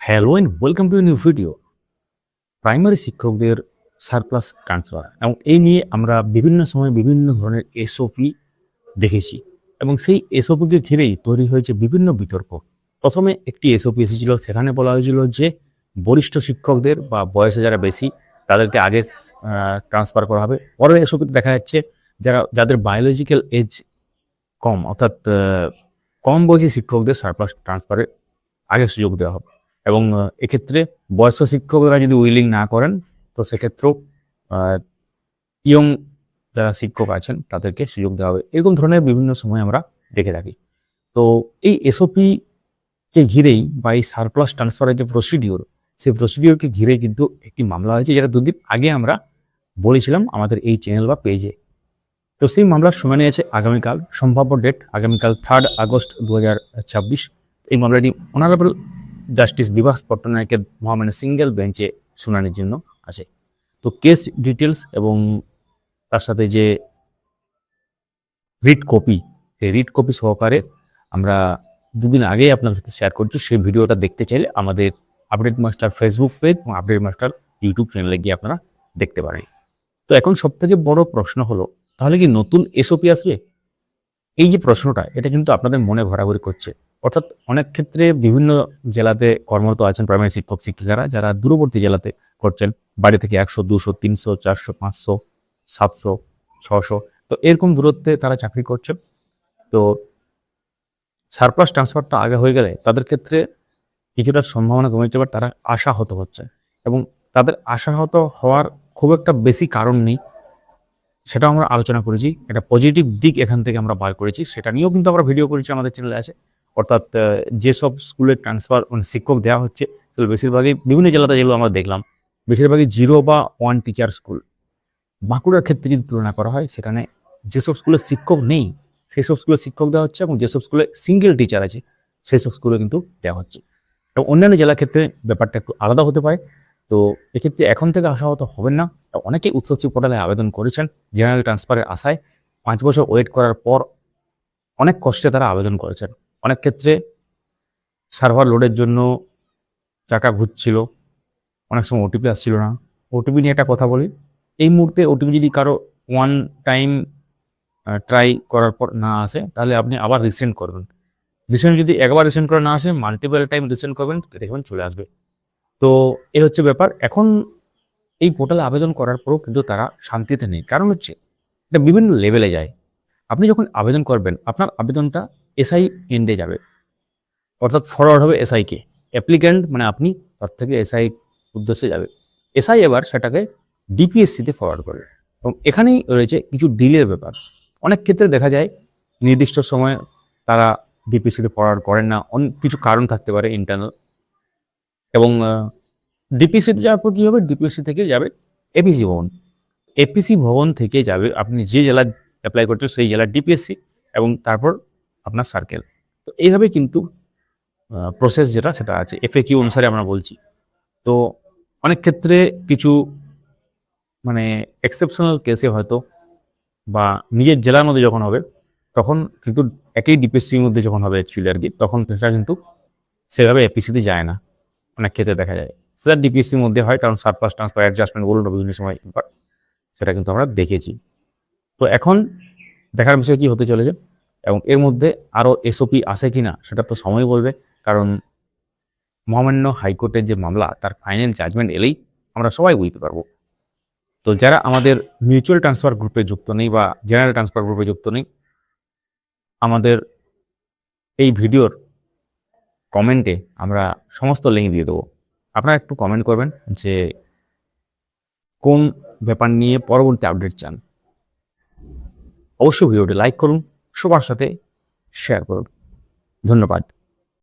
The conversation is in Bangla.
Hello and welcome to new video. Primary শিক্ষকদের সারপ্লাস ট্রান্সফার এবং এই নিয়ে আমরা বিভিন্ন সময় বিভিন্ন ধরনের এসওপি দেখেছি এবং সেই এসওপিকে ঘিরেই তৈরি হয়েছে বিভিন্ন বিতর্ক। প্রথমে একটি এসওপি এসেছিল, সেখানে বলা হয়েছিল যে বরিষ্ঠ শিক্ষকদের বা বয়সে যারা বেশি তাদেরকে আগে ট্রান্সফার করা হবে। পরের এসওপিতে দেখা যাচ্ছে যাদের বায়োলজিক্যাল এজ কম, অর্থাৎ কম বয়সী শিক্ষকদের সারপ্লাস ট্রান্সফারে আগে সুযোগ দেওয়া হবে এবং এক্ষেত্রে বয়স্ক শিক্ষকরা যদি উইলিং না করেন তো সেক্ষেত্রেও ইয়ং যারা শিক্ষক আছেন তাদেরকে সুযোগ দেওয়া হবে। এরকম ধরনের বিভিন্ন সময় আমরা দেখে থাকি। তো এই এসওপি কে ঘিরেই বা এই সারপ্লাস ট্রান্সফারের যে প্রসিডিওর, সেই প্রসিডিওরকে ঘিরে কিন্তু একটি মামলা হয়েছে, যেটা দুদিন আগে আমরা বলেছিলাম আমাদের এই চ্যানেল বা পেজে। তো সেই মামলার শুনানি আছে আগামীকাল, সম্ভাব্য ডেট আগামীকাল 3 আগস্ট 2026। এই মামলাটি অনারেবল জাস্টিস বিভাস পট্টনায়কের মহামান্য সিঙ্গেল বেঞ্চে শুনানির জন্য আছে। তো কেস ডিটেলস এবং তার সাথে যে রিট কপি, সেই রিট কপি সহকারে আমরা দুদিন আগেই আপনার সাথে শেয়ার করছি। সেই ভিডিওটা দেখতে চাইলে আমাদের আপডেট মাস্টার ফেসবুক পেজ এবং আপডেট মাস্টার ইউটিউব চ্যানেলে গিয়ে আপনারা দেখতে পারেন। তো এখন সবথেকে বড় প্রশ্ন হলো, তাহলে কি নতুন এসওপি আসবে? এই যে প্রশ্নটা, এটা কিন্তু আপনাদের মনে ঘোরাঘুরি করছে। অর্থাৎ অনেক ক্ষেত্রে বিভিন্ন জেলাতে কর্মরত আছেন প্রাইমারি শিক্ষক শিক্ষিকারা, যারা দূরবর্তী জেলাতে করছেন, বাড়ি থেকে 100, 200, 300, 400, 500, 700, 600, তো এরকম দূরত্বে তারা চাকরি করছেন। তো সারপ্লাস ট্রান্সফারটা আগে হয়ে গেলে তাদের ক্ষেত্রে কিছুটা সম্ভাবনা কমে যেতে পারে, তারা আশাহত হচ্ছে এবং তাদের আশাহত হওয়ার খুব একটা বেশি কারণ নেই, সেটাও আমরা আলোচনা করেছি। একটা পজিটিভ দিক এখান থেকে আমরা বার করেছি, সেটা নিয়েও কিন্তু আমরা ভিডিও করেছি, আমাদের চ্যানেলে আছে। অর্থাৎ যেসব স্কুলে ট্রান্সফার শিক্ষক দেওয়া হচ্ছে সেগুলো বেশিরভাগই বিভিন্ন জেলাতে, যেগুলো আমরা দেখলাম বেশিরভাগই 0 বা 1 টিচার স্কুল। বাঁকুড়ার ক্ষেত্রে যদি তুলনা করা হয়, সেখানে যেসব স্কুলে শিক্ষক নেই সেসব স্কুলে শিক্ষক দেওয়া হচ্ছে এবং যেসব স্কুলে সিঙ্গেল টিচার আছে সেসব স্কুলে কিন্তু দেওয়া হচ্ছে। এবং অন্যান্য জেলার ক্ষেত্রে ব্যাপারটা একটু আলাদা হতে পারে। তো এক্ষেত্রে এখন থেকে আশাহত হবেন না। অনেকেই উচ্চশিক্ষা পোর্টালে আবেদন করেছেন জেনারেল ট্রান্সফারের আশায়। 5 বছর ওয়েট করার পর অনেক কষ্টে তারা আবেদন করেছেন। অনেক ক্ষেত্রে সার্ভার লোডের জন্য চাকা ঘুরছিল, অনেক সময় ওটিপি আসছিল না। ওটিপি নিয়ে একটা কথা বলি, এই মুহূর্তে ওটিপি যদি কারো ওয়ান টাইম ট্রাই করার পর না আসে, তাহলে আপনি আবার রিসেন্ড করবেন। রিসেন্ট যদি একবার রিসেন্ড করে না আসে, মাল্টিপল টাইম রিসেন্ড করবেন, দেখবেন চলে আসবে। তো এই হচ্ছে ব্যাপার। এখন এই পোর্টালে আবেদন করার পরেও কিন্তু তারা শান্তিতে নেই। কারণ হচ্ছে এটা বিভিন্ন লেভেলে যায়। আপনি যখন আবেদন করবেন, আপনার আবেদনটা এসআই এন্ডে যাবে, অর্থাৎ ফরওয়ার্ড হবে এসআইকে। অ্যাপ্লিক্যান্ট মানে আপনি, তার থেকে এসআই উদ্দেশ্যে যাবে। এসআই এবার সেটাকে ডিপিএসসিতে ফরওয়ার্ড করবে এবং এখানেই রয়েছে কিছু ডিলের ব্যাপার। অনেক ক্ষেত্রে দেখা যায় নির্দিষ্ট সময়ে তারা ডিপিএসসিতে ফরওয়ার্ড করেন না, কিছু কারণ থাকতে পারে ইন্টারনাল। এবং ডিপিএসসিতে যাওয়ার পর কী হবে, ডিপিএসসি থেকে যাবে এপিসি ভবন। এপিসি ভবন থেকে যাবে আপনি যে জেলায় অ্যাপ্লাই করছেন সেই জেলার ডিপিএসসি এবং তারপর আপনার সার্কেল। তো এইভাবে কিন্তু প্রসেস যেটা সেটা আছে, এফএকিউ অনুসারে আমরা বলছি। তো অনেক ক্ষেত্রে কিছু মানে এক্সেপশনাল কেসে হয়তো বা নিজের জেলার মধ্যে যখন হবে তখন কিন্তু একই ডিপিএসসির মধ্যে যখন হবে অ্যাকচুয়ালি আর কি, তখন সেটা কিন্তু সেভাবে এপিসিতে যায় না। অনেক ক্ষেত্রে দেখা যায় সেটা ডিপিএসসির মধ্যে হয়, কারণ সারপ্লাস ট্রান্সফার অ্যাডজাস্টমেন্ট বলুন বিভিন্ন সময়, সেটা কিন্তু আমরা দেখেছি। তো এখন দেখার বিষয় কি হতে চলেছে এবং এর মধ্যে আরও এসওপি আসে কি না সেটা তো সময় বলবে। কারণ মহামান্য হাইকোর্টের যে মামলা, তার ফাইনাল জাজমেন্ট এলেই আমরা সবাই বুঝতে পারবো। তো যারা আমাদের মিউচুয়াল ট্রান্সফার গ্রুপে যুক্ত নেই বা জেনারেল ট্রান্সফার গ্রুপে যুক্ত নেই, আমাদের এই ভিডিওর কমেন্টে আমরা সমস্ত লিঙ্ক দিয়ে দেবো। আপনারা একটু কমেন্ট করবেন যে কোন ব্যাপার নিয়ে পরবর্তী আপডেট চান। অবশ্যই ভিডিওটি লাইক করুন, সবার সাথে শেয়ার করুন। ধন্যবাদ।